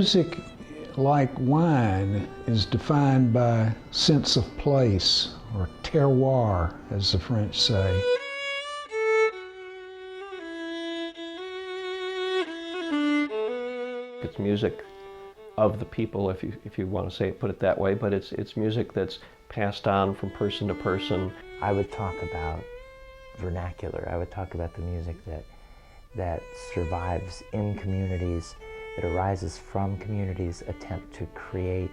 Music, like wine, is defined by sense of place, or terroir, as the French say. It's music of the people, if you want to put it that way, but it's music that's passed on from person to person. I would talk about vernacular. I would talk about the music that survives in communities, that arises from communities' attempt to create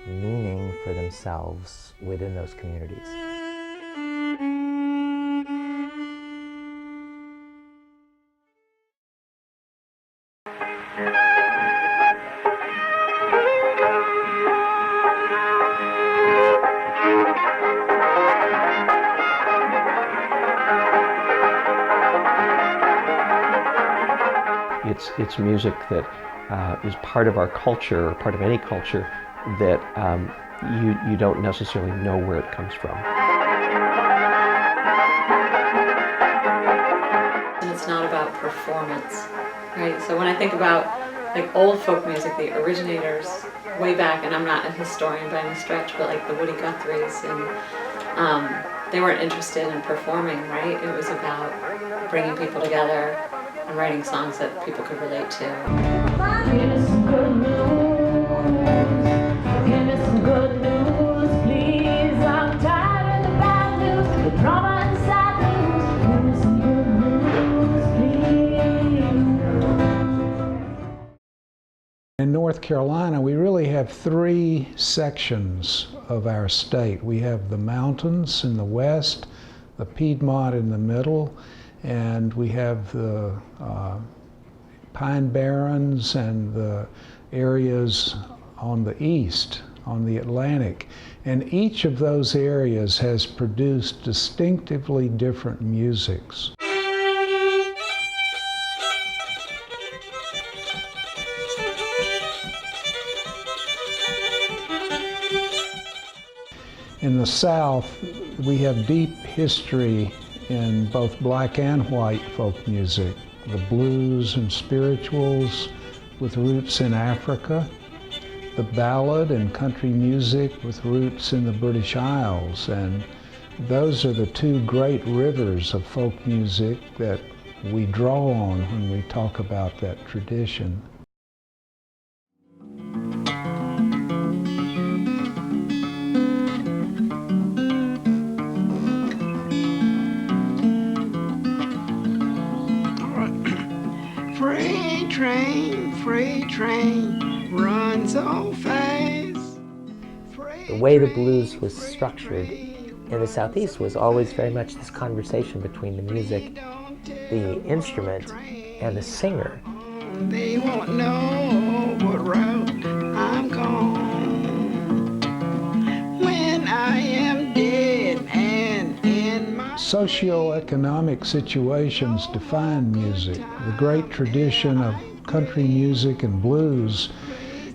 meaning for themselves within those communities. It's music that is part of our culture, or part of any culture, that you don't necessarily know where it comes from. And it's not about performance, right? So when I think about like old folk music, the originators way back, and I'm not a historian by any stretch, but like the Woody Guthries, and they weren't interested in performing, right? It was about bringing people together and writing songs that people could relate to. Give me some good news. Give me some good news, please. I'm tired of the bad news, the drama and sad news. Give me some good news, please. In North Carolina, we really have three sections of our state. We have the mountains in the west, the Piedmont in the middle, and we have the Pine Barrens and the areas on the east, on the Atlantic. And each of those areas has produced distinctively different musics. In the South, we have deep history in both black and white folk music, the blues and spirituals with roots in Africa, the ballad and country music with roots in the British Isles, and those are the two great rivers of folk music that we draw on when we talk about that tradition. Freight train, run so fast. The way the blues was structured in the Southeast was always very much this conversation between the music, the instrument, and the singer. They won't know what route I'm gone when I am dead and in my... Socioeconomic situations define music. The great tradition of country music and blues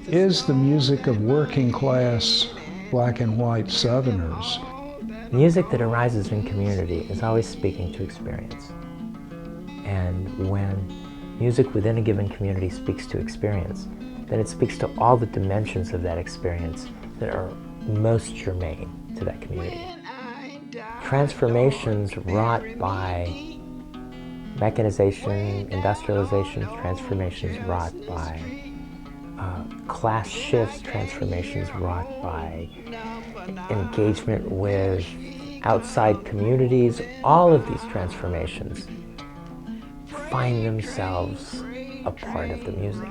is the music of working class black and white Southerners. Music that arises in community is always speaking to experience. And when music within a given community speaks to experience, then it speaks to all the dimensions of that experience that are most germane to that community. Transformations wrought by mechanization, industrialization, transformations wrought by class shifts, transformations wrought by engagement with outside communities, all of these transformations find themselves a part of the music.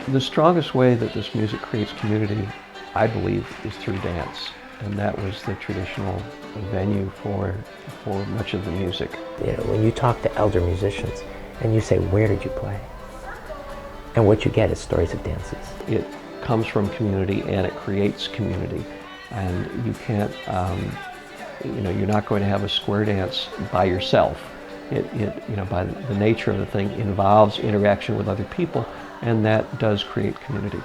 The strongest way that this music creates community, I believe, is through dance. And that was the traditional venue for much of the music. You know, when you talk to elder musicians and you say, where did you play? And what you get is stories of dances. It comes from community and it creates community. And you can't, you're not going to have a square dance by yourself. it by the nature of the thing, involves interaction with other people, and that does create community.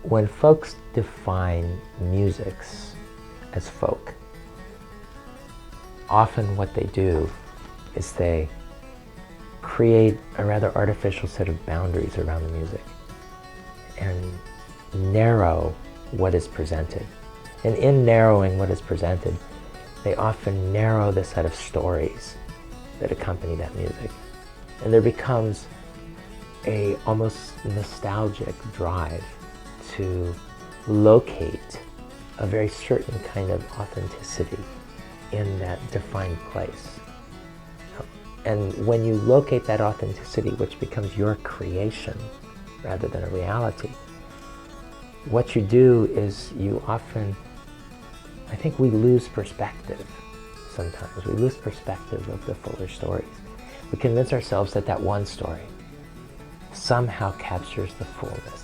When folks define musics as folk, often what they do is they create a rather artificial set of boundaries around the music and narrow what is presented. And in narrowing what is presented, they often narrow the set of stories that accompany that music. And there becomes a almost nostalgic drive to locate a very certain kind of authenticity in that defined place. And when you locate that authenticity, which becomes your creation rather than a reality, what you do is you often, I think we lose perspective sometimes. We lose perspective of the fuller stories. We convince ourselves that that one story somehow captures the fullness